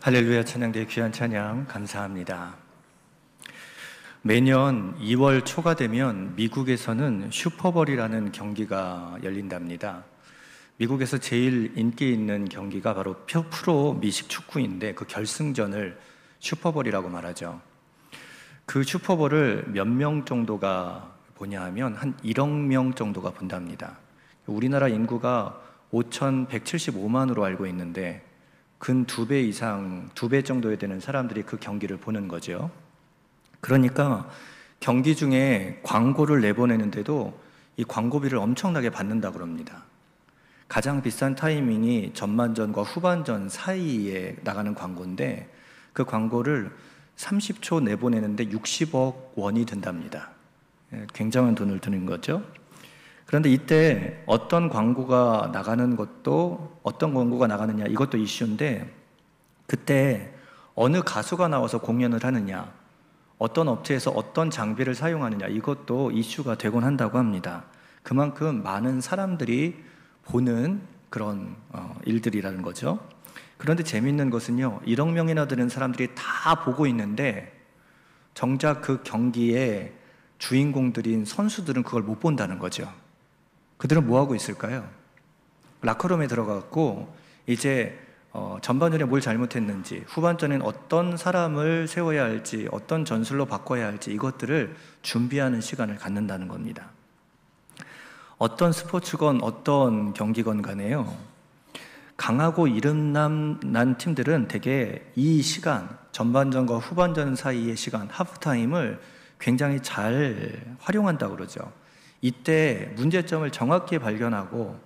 할렐루야. 찬양대의 귀한 찬양 감사합니다. 매년 2월 초가 되면 미국에서는 슈퍼볼이라는 경기가 열린답니다. 미국에서 제일 인기 있는 경기가 바로 프로 미식 축구인데 그 결승전을 슈퍼볼이라고 말하죠. 그 슈퍼볼을 몇 명 정도가 보냐 하면 한 1억 명 정도가 본답니다. 우리나라 인구가 5,175만으로 알고 있는데 근 2배 이상, 2배 정도에 되는 사람들이 그 경기를 보는 거죠. 그러니까 경기 중에 광고를 내보내는데도 이 광고비를 엄청나게 받는다고 그럽니다. 가장 비싼 타이밍이 전반전과 후반전 사이에 나가는 광고인데 그 광고를 30초 내보내는데 60억 원이 든답니다. 굉장한 돈을 드는 거죠. 그런데 이때 어떤 광고가 나가는 것도, 어떤 광고가 나가느냐 이것도 이슈인데, 그때 어느 가수가 나와서 공연을 하느냐, 어떤 업체에서 어떤 장비를 사용하느냐 이것도 이슈가 되곤 한다고 합니다. 그만큼 많은 사람들이 보는 그런 일들이라는 거죠. 그런데 재밌는 것은요, 1억 명이나 되는 사람들이 다 보고 있는데 정작 그 경기의 주인공들인 선수들은 그걸 못 본다는 거죠. 그들은 뭐 하고 있을까요? 라커룸에 들어갔고 이제 전반전에 뭘 잘못했는지, 후반전엔 어떤 사람을 세워야 할지, 어떤 전술로 바꿔야 할지 이것들을 준비하는 시간을 갖는다는 겁니다. 어떤 스포츠건 어떤 경기건 간에요, 강하고 이름난 팀들은 대개 이 시간, 전반전과 후반전 사이의 시간, 하프타임을 굉장히 잘 활용한다고 그러죠. 이때 문제점을 정확히 발견하고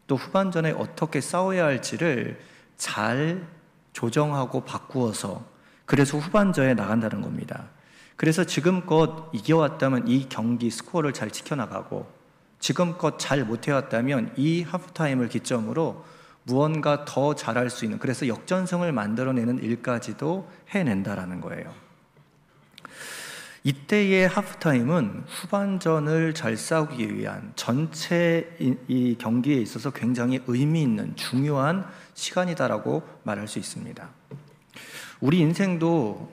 또 후반전에 어떻게 싸워야 할지를 잘 조정하고 바꾸어서, 그래서 후반전에 나간다는 겁니다. 그래서 지금껏 이겨왔다면 이 경기 스코어를 잘 지켜나가고, 지금껏 잘 못해왔다면 이 하프타임을 기점으로 무언가 더 잘할 수 있는, 그래서 역전승을 만들어내는 일까지도 해낸다라는 거예요. 이때의 하프타임은 후반전을 잘 싸우기 위한 전체 이 경기에 있어서 굉장히 의미 있는 중요한 시간이다라고 말할 수 있습니다. 우리 인생도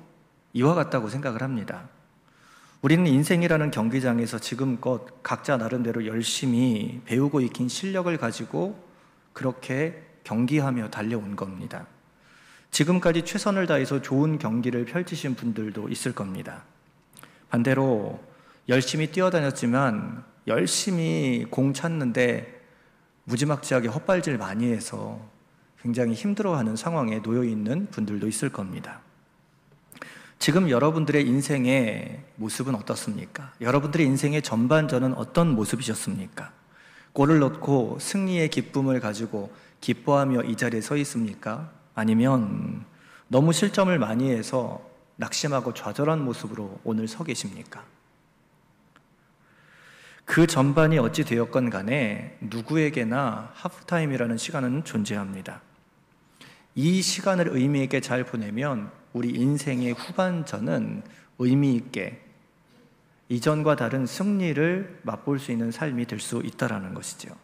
이와 같다고 생각을 합니다. 우리는 인생이라는 경기장에서 지금껏 각자 나름대로 열심히 배우고 익힌 실력을 가지고 그렇게 경기하며 달려온 겁니다. 지금까지 최선을 다해서 좋은 경기를 펼치신 분들도 있을 겁니다. 반대로 열심히 뛰어다녔지만 열심히 공 찾는데 무지막지하게 헛발질 많이 해서 굉장히 힘들어하는 상황에 놓여 있는 분들도 있을 겁니다. 지금 여러분들의 인생의 모습은 어떻습니까? 여러분들의 인생의 전반전은 어떤 모습이셨습니까? 골을 넣고 승리의 기쁨을 가지고 기뻐하며 이 자리에 서 있습니까? 아니면 너무 실점을 많이 해서 낙심하고 좌절한 모습으로 오늘 서 계십니까? 그 전반이 어찌 되었건 간에 누구에게나 하프타임이라는 시간은 존재합니다. 이 시간을 의미 있게 잘 보내면 우리 인생의 후반전은 의미 있게 이전과 다른 승리를 맛볼 수 있는 삶이 될 수 있다는 것이죠.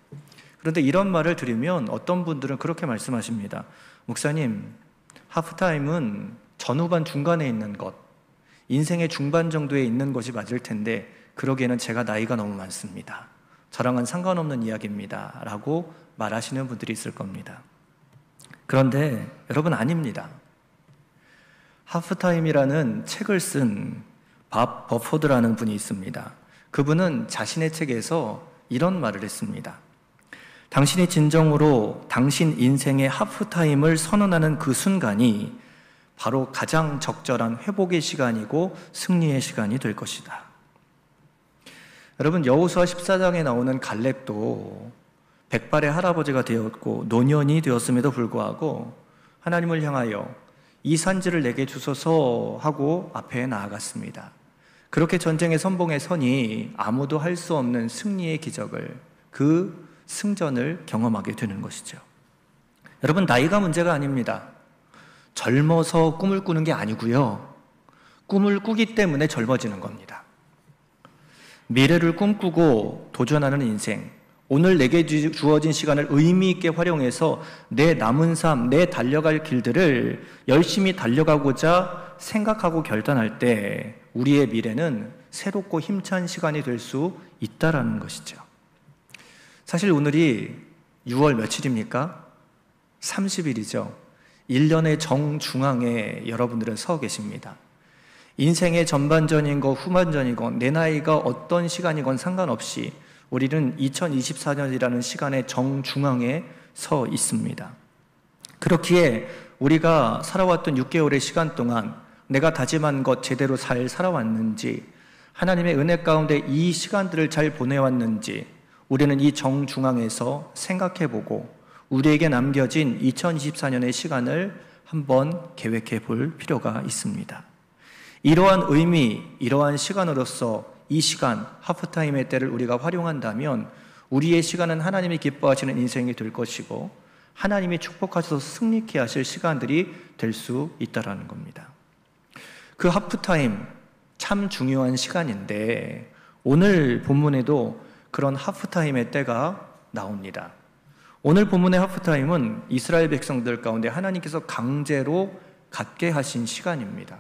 그런데 이런 말을 들으면 어떤 분들은 그렇게 말씀하십니다. 목사님, 하프타임은 전후반 중간에 있는 것, 인생의 중반 정도에 있는 것이 맞을 텐데 그러기에는 제가 나이가 너무 많습니다. 저랑은 상관없는 이야기입니다 라고 말하시는 분들이 있을 겁니다. 그런데 여러분, 아닙니다. 하프타임이라는 책을 쓴 밥 버포드라는 분이 있습니다. 그분은 자신의 책에서 이런 말을 했습니다. 당신이 진정으로 당신 인생의 하프타임을 선언하는 그 순간이 바로 가장 적절한 회복의 시간이고 승리의 시간이 될 것이다. 여러분, 여호수아 14장에 나오는 갈렙도 백발의 할아버지가 되었고 노년이 되었음에도 불구하고 하나님을 향하여 이 산지를 내게 주소서 하고 앞에 나아갔습니다. 그렇게 전쟁의 선봉에 서니 아무도 할 수 없는 승리의 기적을, 그 승전을 경험하게 되는 것이죠. 여러분, 나이가 문제가 아닙니다. 젊어서 꿈을 꾸는 게 아니고요, 꿈을 꾸기 때문에 젊어지는 겁니다. 미래를 꿈꾸고 도전하는 인생, 오늘 내게 주어진 시간을 의미 있게 활용해서 내 남은 삶, 내 달려갈 길들을 열심히 달려가고자 생각하고 결단할 때 우리의 미래는 새롭고 힘찬 시간이 될 수 있다라는 것이죠. 사실 오늘이 6월 며칠입니까? 30일이죠. 1년의 정중앙에 여러분들은 서 계십니다. 인생의 전반전이건 후반전이건 내 나이가 어떤 시간이건 상관없이 우리는 2024년이라는 시간의 정중앙에 서 있습니다. 그렇기에 우리가 살아왔던 6개월의 시간 동안 내가 다짐한 것 제대로 잘 살아왔는지, 하나님의 은혜 가운데 이 시간들을 잘 보내왔는지 우리는 이 정중앙에서 생각해보고 우리에게 남겨진 2024년의 시간을 한번 계획해 볼 필요가 있습니다. 이러한 의미, 이러한 시간으로서 이 시간, 하프타임의 때를 우리가 활용한다면 우리의 시간은 하나님이 기뻐하시는 인생이 될 것이고 하나님이 축복하셔서 승리케 하실 시간들이 될 수 있다는 겁니다. 그 하프타임 참 중요한 시간인데 오늘 본문에도 그런 하프타임의 때가 나옵니다. 오늘 본문의 하프타임은 이스라엘 백성들 가운데 하나님께서 강제로 갖게 하신 시간입니다.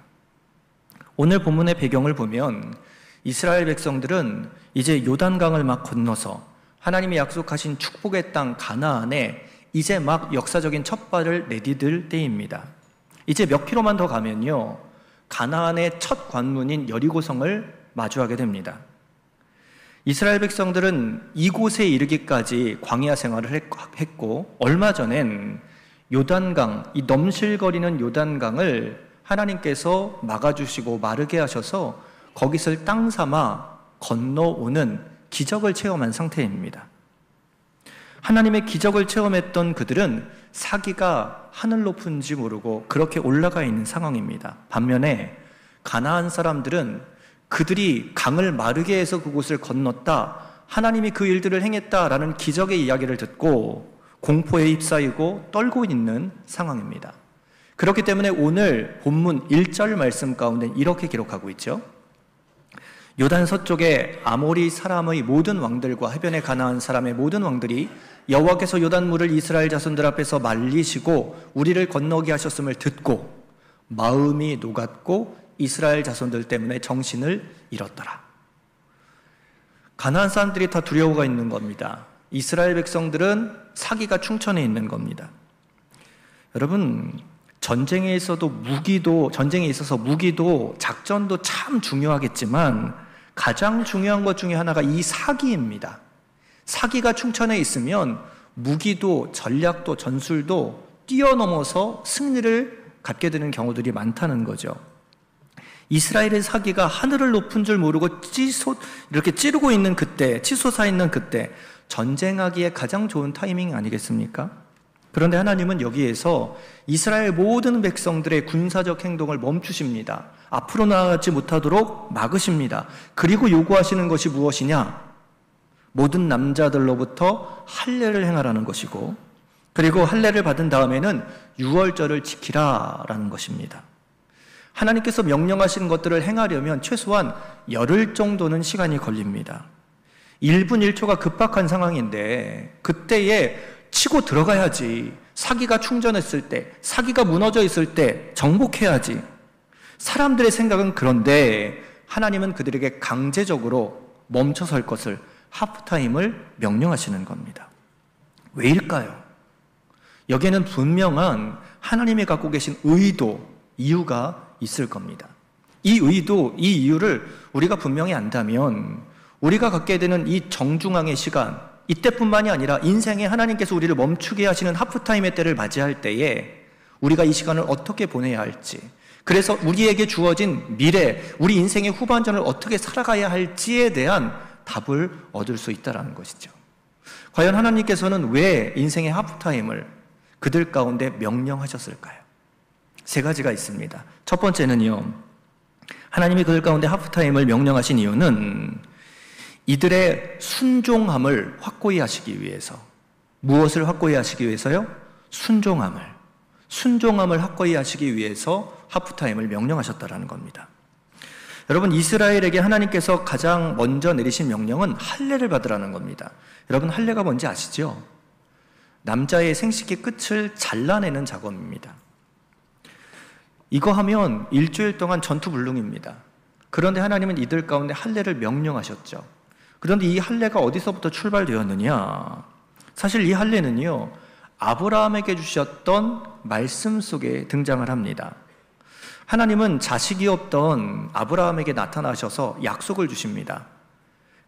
오늘 본문의 배경을 보면 이스라엘 백성들은 이제 요단강을 막 건너서 하나님이 약속하신 축복의 땅 가나안에 이제 막 역사적인 첫 발을 내디딜 때입니다. 이제 몇 킬로만 더 가면요, 가나안의 첫 관문인 여리고성을 마주하게 됩니다. 이스라엘 백성들은 이곳에 이르기까지 광야 생활을 했고 얼마 전엔 요단강, 이 넘실거리는 요단강을 하나님께서 막아주시고 마르게 하셔서 거기서 땅 삼아 건너오는 기적을 체험한 상태입니다. 하나님의 기적을 체험했던 그들은 사기가 하늘 높은지 모르고 그렇게 올라가 있는 상황입니다. 반면에 가나안 사람들은 그들이 강을 마르게 해서 그곳을 건넜다, 하나님이 그 일들을 행했다라는 기적의 이야기를 듣고 공포에 휩싸이고 떨고 있는 상황입니다. 그렇기 때문에 오늘 본문 1절 말씀 가운데 이렇게 기록하고 있죠. 요단 서쪽에 아모리 사람의 모든 왕들과 해변에 가나안 사람의 모든 왕들이 여호와께서 요단물을 이스라엘 자손들 앞에서 말리시고 우리를 건너게 하셨음을 듣고 마음이 녹았고 이스라엘 자손들 때문에 정신을 잃었더라. 가나안 사람들이 다 두려워가 있는 겁니다. 이스라엘 백성들은 사기가 충천해 있는 겁니다. 여러분, 전쟁에 있어서 무기도 작전도 참 중요하겠지만 가장 중요한 것 중에 하나가 이 사기입니다. 사기가 충천해 있으면 무기도 전략도 전술도 뛰어넘어서 승리를 갖게 되는 경우들이 많다는 거죠. 이스라엘의 사기가 하늘을 높은 줄 모르고 이렇게 찌르고 있는 그때, 치솟아 있는 그때 전쟁하기에 가장 좋은 타이밍 아니겠습니까? 그런데 하나님은 여기에서 이스라엘 모든 백성들의 군사적 행동을 멈추십니다. 앞으로 나아가지 못하도록 막으십니다. 그리고 요구하시는 것이 무엇이냐? 모든 남자들로부터 할례를 행하라는 것이고, 그리고 할례를 받은 다음에는 유월절을 지키라라는 것입니다. 하나님께서 명령하신 것들을 행하려면 최소한 열흘 정도는 시간이 걸립니다. 1분 1초가 급박한 상황인데 그때에 치고 들어가야지. 사기가 충전했을 때, 사기가 무너져 있을 때 정복해야지. 사람들의 생각은 그런데 하나님은 그들에게 강제적으로 멈춰설 것을, 하프타임을 명령하시는 겁니다. 왜일까요? 여기에는 분명한 하나님이 갖고 계신 의도, 이유가 있을 겁니다. 이 의도, 이 이유를 우리가 분명히 안다면 우리가 갖게 되는 이 정중앙의 시간, 이때뿐만이 아니라 인생에 하나님께서 우리를 멈추게 하시는 하프타임의 때를 맞이할 때에 우리가 이 시간을 어떻게 보내야 할지, 그래서 우리에게 주어진 미래, 우리 인생의 후반전을 어떻게 살아가야 할지에 대한 답을 얻을 수 있다는 것이죠. 과연 하나님께서는 왜 인생의 하프타임을 그들 가운데 명령하셨을까요? 3가지가 있습니다. 첫 번째는요, 하나님이 그들 가운데 하프타임을 명령하신 이유는 이들의 순종함을 확고히 하시기 위해서. 무엇을 확고히 하시기 위해서요? 순종함을 확고히 하시기 위해서 하프타임을 명령하셨다는 겁니다. 여러분, 이스라엘에게 하나님께서 가장 먼저 내리신 명령은 할례를 받으라는 겁니다. 여러분, 할례가 뭔지 아시죠? 남자의 생식기 끝을 잘라내는 작업입니다. 이거 하면 일주일 동안 전투불능입니다. 그런데 하나님은 이들 가운데 할례를 명령하셨죠. 그런데 이 할례가 어디서부터 출발되었느냐? 사실 이 할례는요, 아브라함에게 주셨던 말씀 속에 등장을 합니다. 하나님은 자식이 없던 아브라함에게 나타나셔서 약속을 주십니다.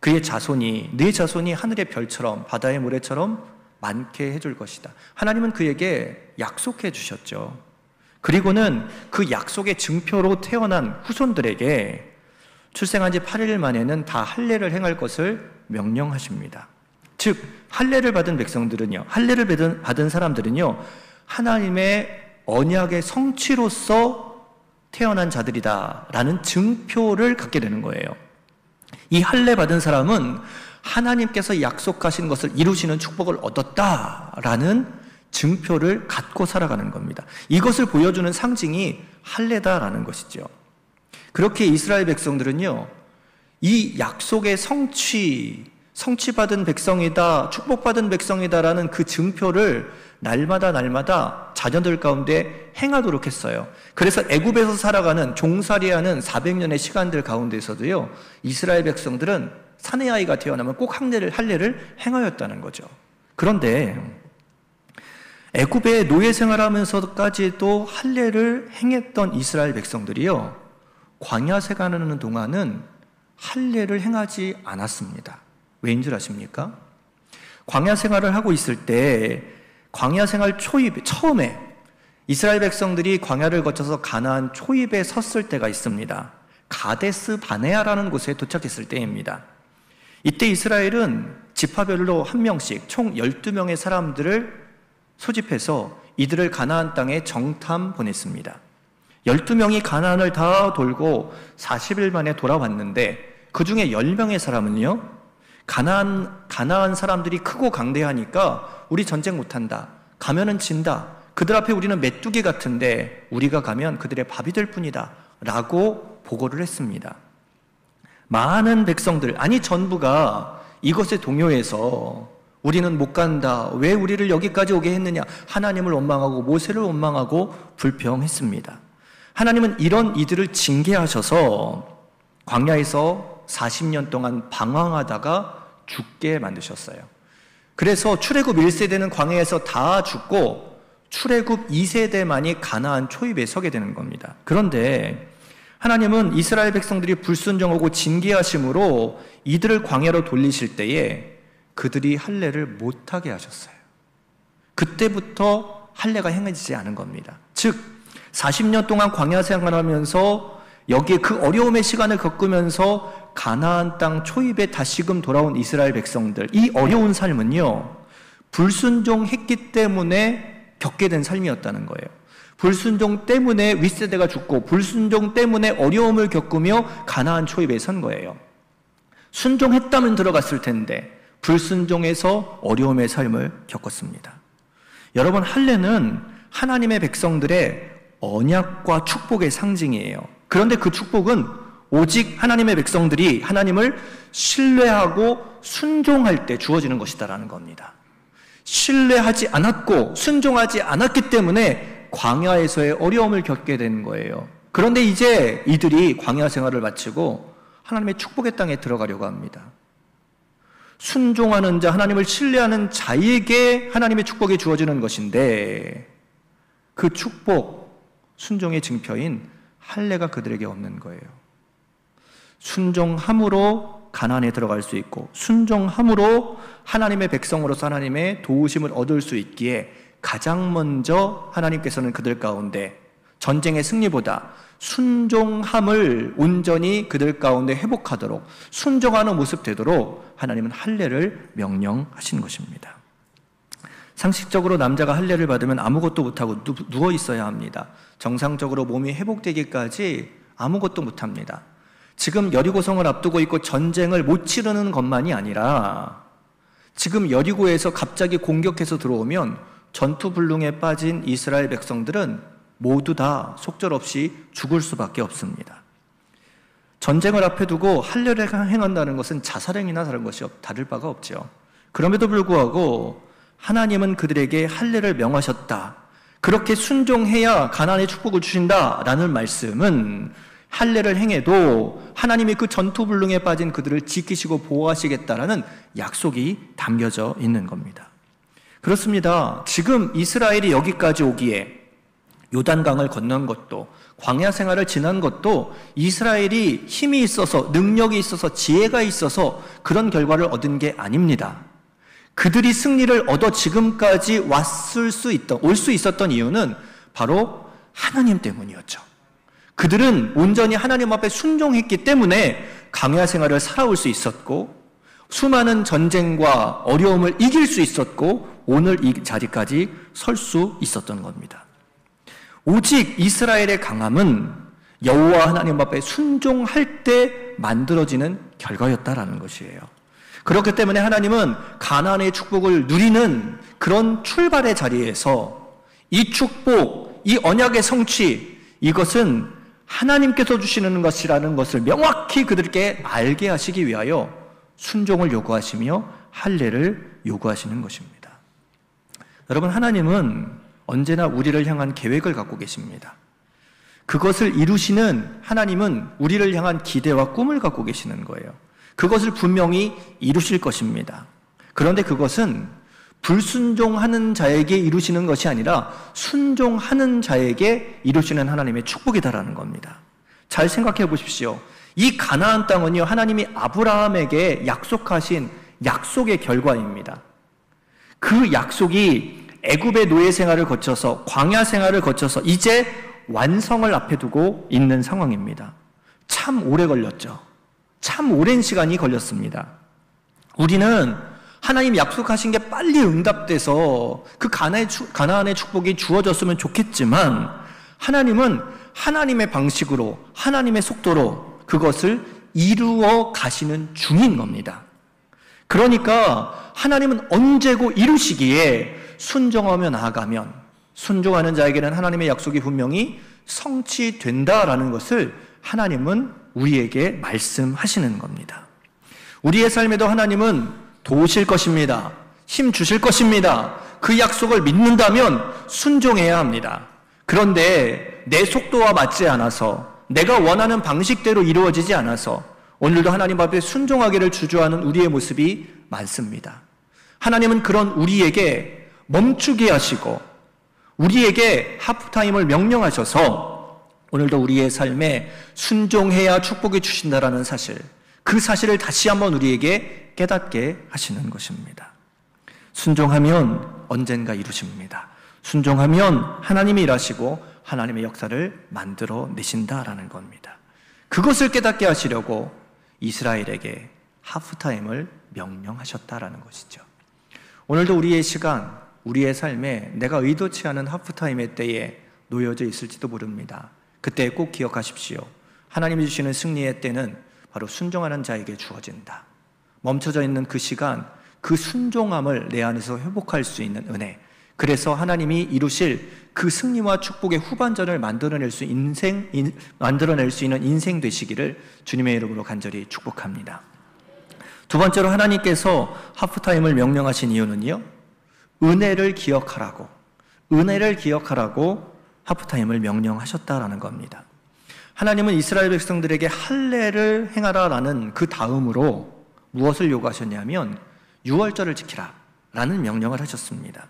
그의 자손이, 네 자손이 하늘의 별처럼 바다의 모래처럼 많게 해줄 것이다. 하나님은 그에게 약속해 주셨죠. 그리고는 그 약속의 증표로 태어난 후손들에게 출생한 지 8일 만에는 다 할례를 행할 것을 명령하십니다. 즉, 할례를 받은 백성들은요, 할례를 받은 사람들은요, 하나님의 언약의 성취로서 태어난 자들이다라는 증표를 갖게 되는 거예요. 이 할례 받은 사람은 하나님께서 약속하신 것을 이루시는 축복을 얻었다라는 증표를 갖고 살아가는 겁니다. 이것을 보여주는 상징이 할례다라는 것이죠. 그렇게 이스라엘 백성들은요, 이 약속의 성취받은 백성이다, 축복받은 백성이다라는 그 증표를 날마다 자녀들 가운데 행하도록 했어요. 그래서 애굽에서 살아가는 종살이하는 400년의 시간들 가운데서도요, 이스라엘 백성들은 사내 아이가 태어나면 꼭 할례를 행하였다는 거죠. 그런데 애굽의 노예 생활하면서까지도 할례를 행했던 이스라엘 백성들이요, 광야 생활하는 동안은 할례를 행하지 않았습니다. 왜인 줄 아십니까? 광야 생활을 하고 있을 때 광야 생활 처음에 이스라엘 백성들이 광야를 거쳐서 가나안 초입에 섰을 때가 있습니다. 가데스 바네아라는 곳에 도착했을 때입니다. 이때 이스라엘은 지파별로 한 명씩 총 12명의 사람들을 소집해서 이들을 가나안 땅에 정탐 보냈습니다. 12명이 가나안을 다 돌고 40일 만에 돌아왔는데 그 중에 10명의 사람은요, 가나안 사람들이 크고 강대하니까 우리 전쟁 못한다, 가면은 진다, 그들 앞에 우리는 메뚜기 같은데 우리가 가면 그들의 밥이 될 뿐이다 라고 보고를 했습니다. 많은 백성들, 아니 전부가 이것에 동요해서 우리는 못 간다, 왜 우리를 여기까지 오게 했느냐, 하나님을 원망하고 모세를 원망하고 불평했습니다. 하나님은 이런 이들을 징계하셔서 광야에서 40년 동안 방황하다가 죽게 만드셨어요. 그래서 출애굽 1세대는 광야에서 다 죽고 출애굽 2세대만이 가나안 초입에 서게 되는 겁니다. 그런데 하나님은 이스라엘 백성들이 불순종하고 징계하심으로 이들을 광야로 돌리실 때에 그들이 할례를 못하게 하셨어요. 그때부터 할례가 행해지지 않은 겁니다. 즉 40년 동안 광야 생활하면서 여기에 그 어려움의 시간을 겪으면서 가나안 땅 초입에 다시금 돌아온 이스라엘 백성들, 이 어려운 삶은요, 불순종했기 때문에 겪게 된 삶이었다는 거예요. 불순종 때문에 윗세대가 죽고 불순종 때문에 어려움을 겪으며 가나안 초입에 선 거예요. 순종했다면 들어갔을 텐데 불순종해서 어려움의 삶을 겪었습니다. 여러분, 할례는 하나님의 백성들의 언약과 축복의 상징이에요. 그런데 그 축복은 오직 하나님의 백성들이 하나님을 신뢰하고 순종할 때 주어지는 것이다라는 겁니다. 신뢰하지 않았고 순종하지 않았기 때문에 광야에서의 어려움을 겪게 된 거예요. 그런데 이제 이들이 광야 생활을 마치고 하나님의 축복의 땅에 들어가려고 합니다. 순종하는 자, 하나님을 신뢰하는 자에게 하나님의 축복이 주어지는 것인데 그 축복, 순종의 증표인 할례가 그들에게 없는 거예요. 순종함으로 가나안에 들어갈 수 있고 순종함으로 하나님의 백성으로서 하나님의 도우심을 얻을 수 있기에 가장 먼저 하나님께서는 그들 가운데 전쟁의 승리보다 순종함을 온전히 그들 가운데 회복하도록 순종하는 모습 되도록 하나님은 할례를 명령하신 것입니다. 상식적으로 남자가 할례를 받으면 아무것도 못하고 누워 있어야 합니다. 정상적으로 몸이 회복되기까지 아무것도 못합니다. 지금 여리고성을 앞두고 있고 전쟁을 못 치르는 것만이 아니라 지금 여리고에서 갑자기 공격해서 들어오면 전투불능에 빠진 이스라엘 백성들은 모두 다 속절없이 죽을 수밖에 없습니다. 전쟁을 앞에 두고 할례를 행한다는 것은 자살행위나 다를 바가 없죠. 그럼에도 불구하고 하나님은 그들에게 할례를 명하셨다. 그렇게 순종해야 가나안의 축복을 주신다라는 말씀은 할례를 행해도 하나님이 그 전투불능에 빠진 그들을 지키시고 보호하시겠다라는 약속이 담겨져 있는 겁니다. 그렇습니다. 지금 이스라엘이 여기까지 오기에 요단강을 건넌 것도, 광야 생활을 지난 것도 이스라엘이 힘이 있어서, 능력이 있어서, 지혜가 있어서 그런 결과를 얻은 게 아닙니다. 그들이 승리를 얻어 지금까지 올 수 있었던 이유는 바로 하나님 때문이었죠. 그들은 온전히 하나님 앞에 순종했기 때문에 광야 생활을 살아올 수 있었고, 수많은 전쟁과 어려움을 이길 수 있었고, 오늘 이 자리까지 설 수 있었던 겁니다. 오직 이스라엘의 강함은 여호와 하나님 앞에 순종할 때 만들어지는 결과였다라는 것이에요. 그렇기 때문에 하나님은 가나안의 축복을 누리는 그런 출발의 자리에서 이 축복, 이 언약의 성취, 이것은 하나님께서 주시는 것이라는 것을 명확히 그들께 알게 하시기 위하여 순종을 요구하시며 할례를 요구하시는 것입니다. 여러분, 하나님은 언제나 우리를 향한 계획을 갖고 계십니다. 그것을 이루시는 하나님은 우리를 향한 기대와 꿈을 갖고 계시는 거예요. 그것을 분명히 이루실 것입니다. 그런데 그것은 불순종하는 자에게 이루시는 것이 아니라 순종하는 자에게 이루시는 하나님의 축복이다라는 겁니다. 잘 생각해 보십시오. 이 가나안 땅은요, 하나님이 아브라함에게 약속하신 약속의 결과입니다. 그 약속이 애굽의 노예 생활을 거쳐서, 광야 생활을 거쳐서 이제 완성을 앞에 두고 있는 상황입니다. 참 오래 걸렸죠. 참 오랜 시간이 걸렸습니다. 우리는 하나님 약속하신 게 빨리 응답돼서 그 가나안의 축복이 주어졌으면 좋겠지만, 하나님은 하나님의 방식으로, 하나님의 속도로 그것을 이루어 가시는 중인 겁니다. 그러니까 하나님은 언제고 이루시기에 순종하며 나아가면, 순종하는 자에게는 하나님의 약속이 분명히 성취된다라는 것을 하나님은 우리에게 말씀하시는 겁니다. 우리의 삶에도 하나님은 도우실 것입니다. 힘 주실 것입니다. 그 약속을 믿는다면 순종해야 합니다. 그런데 내 속도와 맞지 않아서, 내가 원하는 방식대로 이루어지지 않아서 오늘도 하나님 앞에 순종하기를 주저하는 우리의 모습이 많습니다. 하나님은 그런 우리에게 멈추게 하시고 우리에게 하프타임을 명령하셔서 오늘도 우리의 삶에 순종해야 축복이 주신다라는 사실, 그 사실을 다시 한번 우리에게 깨닫게 하시는 것입니다. 순종하면 언젠가 이루십니다. 순종하면 하나님이 일하시고 하나님의 역사를 만들어 내신다라는 겁니다. 그것을 깨닫게 하시려고 이스라엘에게 하프타임을 명령하셨다라는 것이죠. 오늘도 우리의 시간, 우리의 삶에 내가 의도치 않은 하프타임의 때에 놓여져 있을지도 모릅니다. 그때 꼭 기억하십시오. 하나님이 주시는 승리의 때는 바로 순종하는 자에게 주어진다. 멈춰져 있는 그 시간, 그 순종함을 내 안에서 회복할 수 있는 은혜, 그래서 하나님이 이루실 그 승리와 축복의 후반전을 만들어낼 수 있는 인생 되시기를 주님의 이름으로 간절히 축복합니다. 두 번째로 하나님께서 하프타임을 명령하신 이유는요, 은혜를 기억하라고 하프타임을 명령하셨다라는 겁니다. 하나님은 이스라엘 백성들에게 할례를 행하라라는 그 다음으로 무엇을 요구하셨냐면 유월절을 지키라 라는 명령을 하셨습니다.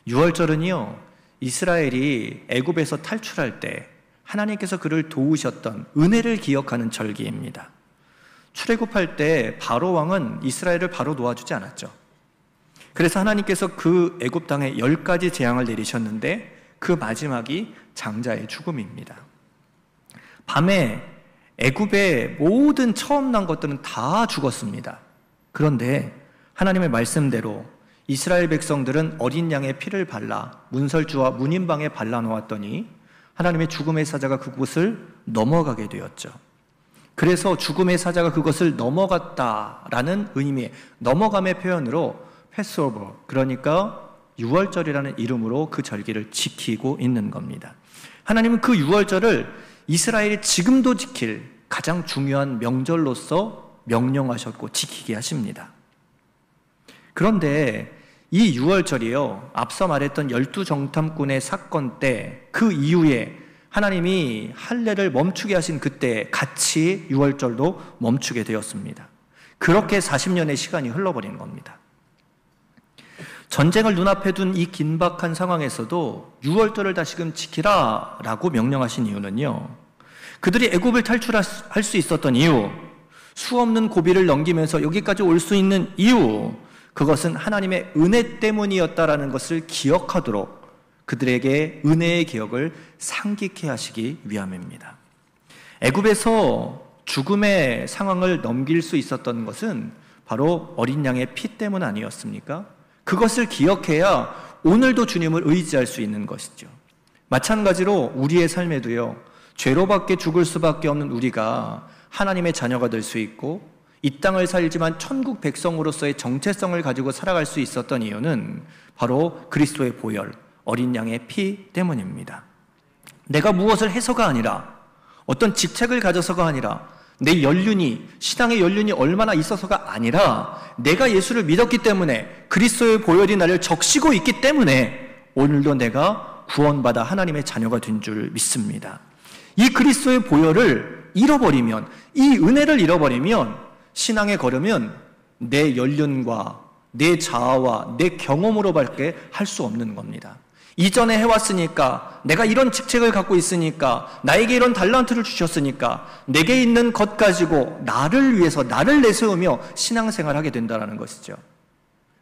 유월절은요, 이스라엘이 애굽에서 탈출할 때 하나님께서 그를 도우셨던 은혜를 기억하는 절기입니다. 출애굽할 때 바로 왕은 이스라엘을 바로 놓아주지 않았죠. 그래서 하나님께서 그 애굽 땅에 10가지 재앙을 내리셨는데 그 마지막이 장자의 죽음입니다. 밤에 애굽의 모든 처음 난 것들은 다 죽었습니다. 그런데 하나님의 말씀대로 이스라엘 백성들은 어린 양의 피를 발라 문설주와 문인방에 발라놓았더니 하나님의 죽음의 사자가 그곳을 넘어가게 되었죠. 그래서 죽음의 사자가 그것을 넘어갔다라는 의미의 넘어감의 표현으로 패스오버, 그러니까 유월절이라는 이름으로 그 절기를 지키고 있는 겁니다. 하나님은 그 유월절을 이스라엘이 지금도 지킬 가장 중요한 명절로서 명령하셨고 지키게 하십니다. 그런데 이 유월절이요, 앞서 말했던 12정탐꾼의 사건 때 그 이후에 하나님이 할례를 멈추게 하신 그때 같이 유월절도 멈추게 되었습니다. 그렇게 40년의 시간이 흘러버린 겁니다. 전쟁을 눈앞에 둔 이 긴박한 상황에서도 유월절을 다시금 지키라 라고 명령하신 이유는요, 그들이 애굽을 탈출할 수 있었던 이유, 수없는 고비를 넘기면서 여기까지 올 수 있는 이유, 그것은 하나님의 은혜 때문이었다라는 것을 기억하도록 그들에게 은혜의 기억을 상기케 하시기 위함입니다. 애굽에서 죽음의 상황을 넘길 수 있었던 것은 바로 어린 양의 피 때문 아니었습니까? 그것을 기억해야 오늘도 주님을 의지할 수 있는 것이죠. 마찬가지로 우리의 삶에도요, 죄로밖에 죽을 수밖에 없는 우리가 하나님의 자녀가 될 수 있고 이 땅을 살지만 천국 백성으로서의 정체성을 가지고 살아갈 수 있었던 이유는 바로 그리스도의 보혈, 어린 양의 피 때문입니다. 내가 무엇을 해서가 아니라, 어떤 직책을 가져서가 아니라, 내 연륜이, 신앙의 연륜이 얼마나 있어서가 아니라 내가 예수를 믿었기 때문에, 그리스도의 보혈이 나를 적시고 있기 때문에 오늘도 내가 구원받아 하나님의 자녀가 된 줄 믿습니다. 이 그리스도의 보혈을 잃어버리면, 이 은혜를 잃어버리면 신앙의 걸음은 내 연륜과 내 자아와 내 경험으로밖에 할 수 없는 겁니다. 이전에 해왔으니까, 내가 이런 직책을 갖고 있으니까, 나에게 이런 달란트를 주셨으니까 내게 있는 것 가지고 나를 위해서 나를 내세우며 신앙생활을 하게 된다는 것이죠.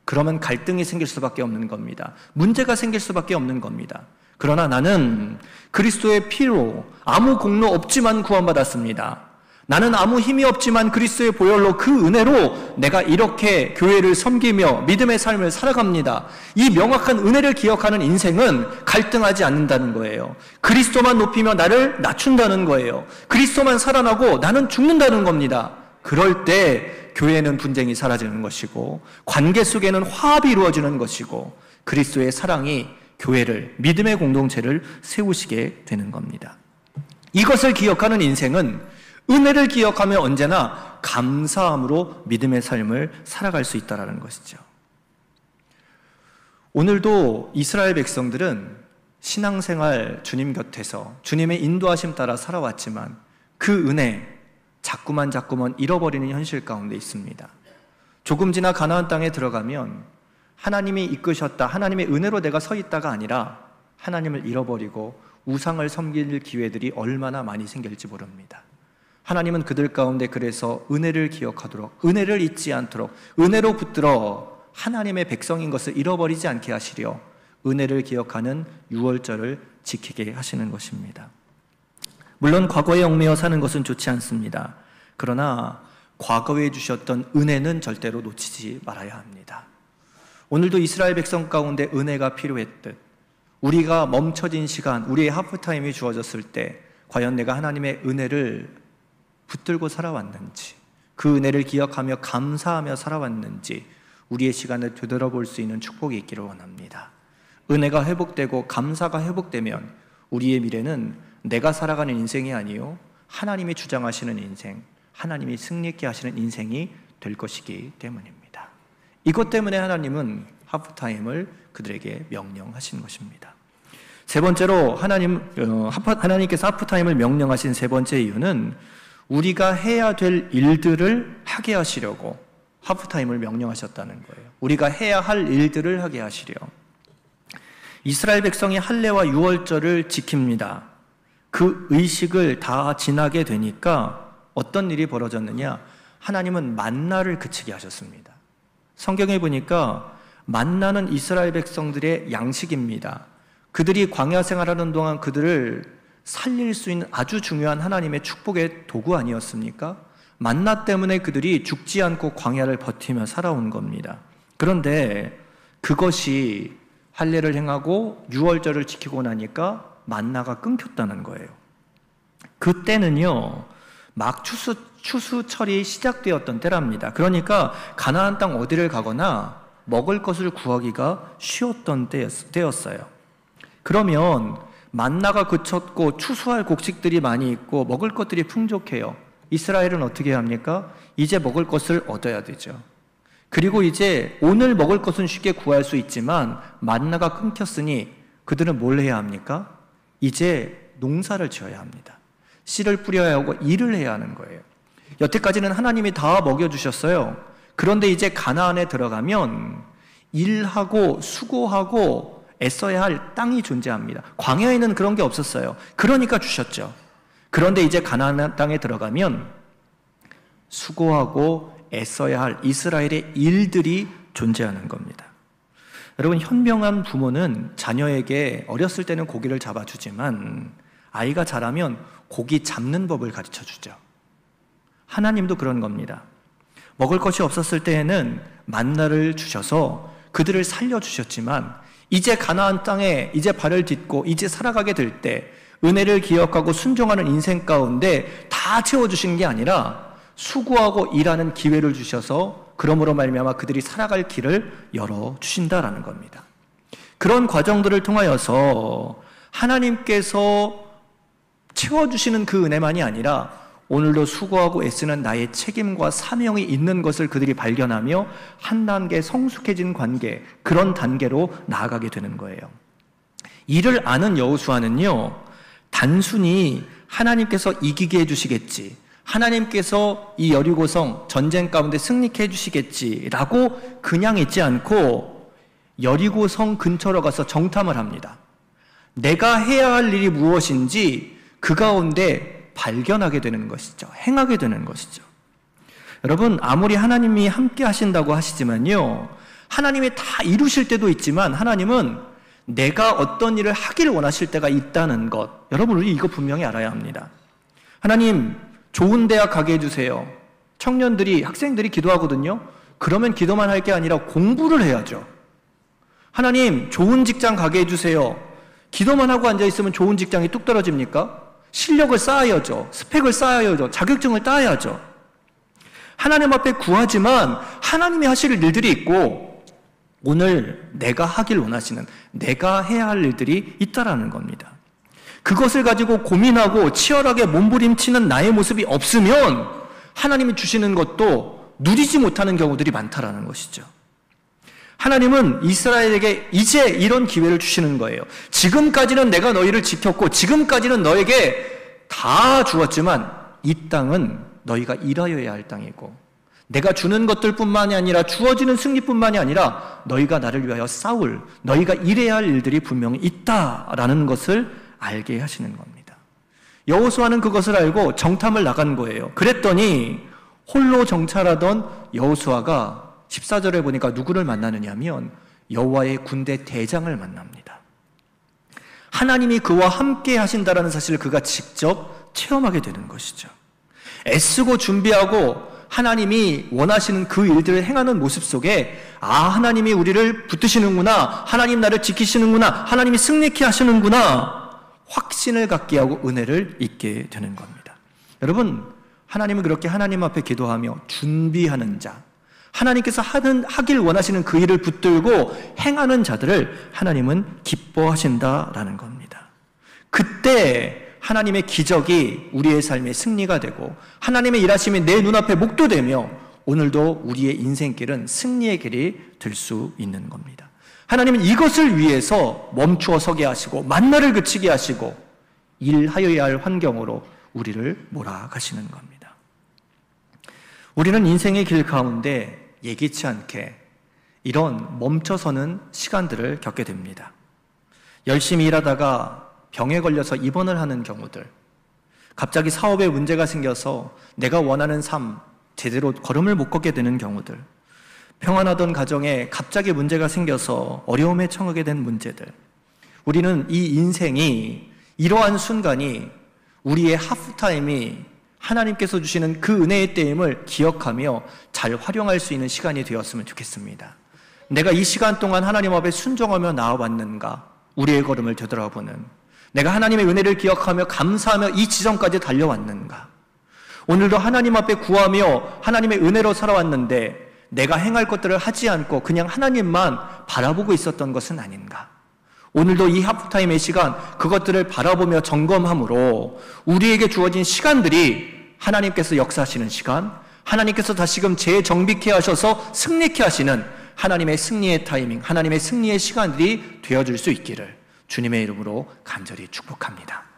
그러면 갈등이 생길 수밖에 없는 겁니다. 문제가 생길 수밖에 없는 겁니다. 그러나 나는 그리스도의 피로 아무 공로 없지만 구원받았습니다. 나는 아무 힘이 없지만 그리스도의 보혈로, 그 은혜로 내가 이렇게 교회를 섬기며 믿음의 삶을 살아갑니다. 이 명확한 은혜를 기억하는 인생은 갈등하지 않는다는 거예요. 그리스도만 높이며 나를 낮춘다는 거예요. 그리스도만 살아나고 나는 죽는다는 겁니다. 그럴 때 교회는 분쟁이 사라지는 것이고, 관계 속에는 화합이 이루어지는 것이고, 그리스도의 사랑이 교회를, 믿음의 공동체를 세우시게 되는 겁니다. 이것을 기억하는 인생은 은혜를 기억하며 언제나 감사함으로 믿음의 삶을 살아갈 수 있다는 것이죠. 오늘도 이스라엘 백성들은 신앙생활 주님 곁에서 주님의 인도하심 따라 살아왔지만 그 은혜 자꾸만 잃어버리는 현실 가운데 있습니다. 조금 지나 가나안 땅에 들어가면 하나님이 이끄셨다, 하나님의 은혜로 내가 서 있다가 아니라 하나님을 잃어버리고 우상을 섬길 기회들이 얼마나 많이 생길지 모릅니다. 하나님은 그들 가운데 그래서 은혜를 기억하도록, 은혜를 잊지 않도록, 은혜로 붙들어 하나님의 백성인 것을 잃어버리지 않게 하시려 은혜를 기억하는 유월절을 지키게 하시는 것입니다. 물론 과거에 얽매여 사는 것은 좋지 않습니다. 그러나 과거에 주셨던 은혜는 절대로 놓치지 말아야 합니다. 오늘도 이스라엘 백성 가운데 은혜가 필요했듯 우리가 멈춰진 시간, 우리의 하프타임이 주어졌을 때 과연 내가 하나님의 은혜를 붙들고 살아왔는지, 그 은혜를 기억하며 감사하며 살아왔는지 우리의 시간을 되돌아볼 수 있는 축복이 있기를 원합니다. 은혜가 회복되고 감사가 회복되면 우리의 미래는 내가 살아가는 인생이 아니요 하나님이 주장하시는 인생, 하나님이 승리케 하시는 인생이 될 것이기 때문입니다. 이것 때문에 하나님은 하프타임을 그들에게 명령하신 것입니다. 세 번째로 하나님께서 하프타임을 명령하신 세 번째 이유는 우리가 해야 될 일들을 하게 하시려고 하프타임을 명령하셨다는 거예요. 우리가 해야 할 일들을 하게 하시려. 이스라엘 백성이 할례와 유월절을 지킵니다. 그 의식을 다 지나게 되니까 어떤 일이 벌어졌느냐? 하나님은 만나를 그치게 하셨습니다. 성경에 보니까 만나는 이스라엘 백성들의 양식입니다. 그들이 광야 생활하는 동안 그들을 살릴 수 있는 아주 중요한 하나님의 축복의 도구 아니었습니까? 만나 때문에 그들이 죽지 않고 광야를 버티며 살아온 겁니다. 그런데 그것이 할례를 행하고 유월절을 지키고 나니까 만나가 끊겼다는 거예요. 그때는요, 막 추수철이 시작되었던 때랍니다. 그러니까 가나안 땅 어디를 가거나 먹을 것을 구하기가 쉬웠던 때였어요. 그러면 만나가 그쳤고 추수할 곡식들이 많이 있고 먹을 것들이 풍족해요. 이스라엘은 어떻게 합니까? 이제 먹을 것을 얻어야 되죠. 그리고 이제 오늘 먹을 것은 쉽게 구할 수 있지만 만나가 끊겼으니 그들은 뭘 해야 합니까? 이제 농사를 지어야 합니다. 씨를 뿌려야 하고 일을 해야 하는 거예요. 여태까지는 하나님이 다 먹여주셨어요. 그런데 이제 가나안에 들어가면 일하고 수고하고 애써야 할 땅이 존재합니다. 광야에는 그런 게 없었어요. 그러니까 주셨죠. 그런데 이제 가나안 땅에 들어가면 수고하고 애써야 할 이스라엘의 일들이 존재하는 겁니다. 여러분, 현명한 부모는 자녀에게 어렸을 때는 고기를 잡아주지만 아이가 자라면 고기 잡는 법을 가르쳐주죠. 하나님도 그런 겁니다. 먹을 것이 없었을 때에는 만나를 주셔서 그들을 살려주셨지만 이제 가나안 땅에 이제 발을 딛고 이제 살아가게 될 때 은혜를 기억하고 순종하는 인생 가운데 다 채워주신 게 아니라 수고하고 일하는 기회를 주셔서 그러므로 말미암아 그들이 살아갈 길을 열어주신다라는 겁니다. 그런 과정들을 통하여서 하나님께서 채워주시는 그 은혜만이 아니라 오늘도 수고하고 애쓰는 나의 책임과 사명이 있는 것을 그들이 발견하며 한 단계 성숙해진 관계, 그런 단계로 나아가게 되는 거예요. 이를 아는 여호수아는요, 단순히 하나님께서 이기게 해주시겠지, 하나님께서 이 여리고성 전쟁 가운데 승리케 해주시겠지라고 그냥 있지 않고 여리고성 근처로 가서 정탐을 합니다. 내가 해야 할 일이 무엇인지 그 가운데 발견하게 되는 것이죠. 행하게 되는 것이죠. 여러분, 아무리 하나님이 함께 하신다고 하시지만요, 하나님이 다 이루실 때도 있지만 하나님은 내가 어떤 일을 하기를 원하실 때가 있다는 것, 여러분 우리 이거 분명히 알아야 합니다. 하나님, 좋은 대학 가게 해주세요. 청년들이, 학생들이 기도하거든요. 그러면 기도만 할 게 아니라 공부를 해야죠. 하나님, 좋은 직장 가게 해주세요. 기도만 하고 앉아있으면 좋은 직장이 뚝 떨어집니까? 실력을 쌓아야죠. 스펙을 쌓아야죠. 자격증을 따야죠. 하나님 앞에 구하지만 하나님이 하실 일들이 있고 오늘 내가 하길 원하시는, 내가 해야 할 일들이 있다라는 겁니다. 그것을 가지고 고민하고 치열하게 몸부림치는 나의 모습이 없으면 하나님이 주시는 것도 누리지 못하는 경우들이 많다라는 것이죠. 하나님은 이스라엘에게 이제 이런 기회를 주시는 거예요. 지금까지는 내가 너희를 지켰고 지금까지는 너에게 다 주었지만 이 땅은 너희가 일하여야 할 땅이고 내가 주는 것들뿐만이 아니라 주어지는 승리뿐만이 아니라 너희가 나를 위하여 싸울, 너희가 일해야 할 일들이 분명히 있다라는 것을 알게 하시는 겁니다. 여호수아는 그것을 알고 정탐을 나간 거예요. 그랬더니 홀로 정찰하던 여호수아가 14절에 보니까 누구를 만나느냐면 여호와의 군대 대장을 만납니다. 하나님이 그와 함께 하신다라는 사실을 그가 직접 체험하게 되는 것이죠. 애쓰고 준비하고 하나님이 원하시는 그 일들을 행하는 모습 속에 하나님이 우리를 붙드시는구나, 하나님 나를 지키시는구나, 하나님이 승리케 하시는구나 확신을 갖게 하고 은혜를 잊게 되는 겁니다. 여러분, 하나님은 그렇게 하나님 앞에 기도하며 준비하는 자, 하나님께서 하길 원하시는 그 일을 붙들고 행하는 자들을 하나님은 기뻐하신다라는 겁니다. 그때 하나님의 기적이 우리의 삶의 승리가 되고 하나님의 일하심이 내 눈앞에 목도되며 오늘도 우리의 인생길은 승리의 길이 될 수 있는 겁니다. 하나님은 이것을 위해서 멈추어 서게 하시고 만나를 그치게 하시고 일하여야 할 환경으로 우리를 몰아가시는 겁니다. 우리는 인생의 길 가운데 예기치 않게 이런 멈춰서는 시간들을 겪게 됩니다. 열심히 일하다가 병에 걸려서 입원을 하는 경우들, 갑자기 사업에 문제가 생겨서 내가 원하는 삶 제대로 걸음을 못 걷게 되는 경우들, 평안하던 가정에 갑자기 문제가 생겨서 어려움에 처하게 된 문제들, 우리는 이 인생이 이러한 순간이 우리의 하프타임이 하나님께서 주시는 그 은혜의 때임을 기억하며 잘 활용할 수 있는 시간이 되었으면 좋겠습니다. 내가 이 시간 동안 하나님 앞에 순종하며 나아왔는가, 우리의 걸음을 되돌아보는, 내가 하나님의 은혜를 기억하며 감사하며 이 지점까지 달려왔는가, 오늘도 하나님 앞에 구하며 하나님의 은혜로 살아왔는데 내가 행할 것들을 하지 않고 그냥 하나님만 바라보고 있었던 것은 아닌가. 오늘도 이 하프타임의 시간, 그것들을 바라보며 점검함으로 우리에게 주어진 시간들이 하나님께서 역사하시는 시간, 하나님께서 다시금 재정비케 하셔서 승리케 하시는 하나님의 승리의 타이밍, 하나님의 승리의 시간들이 되어줄 수 있기를 주님의 이름으로 간절히 축복합니다.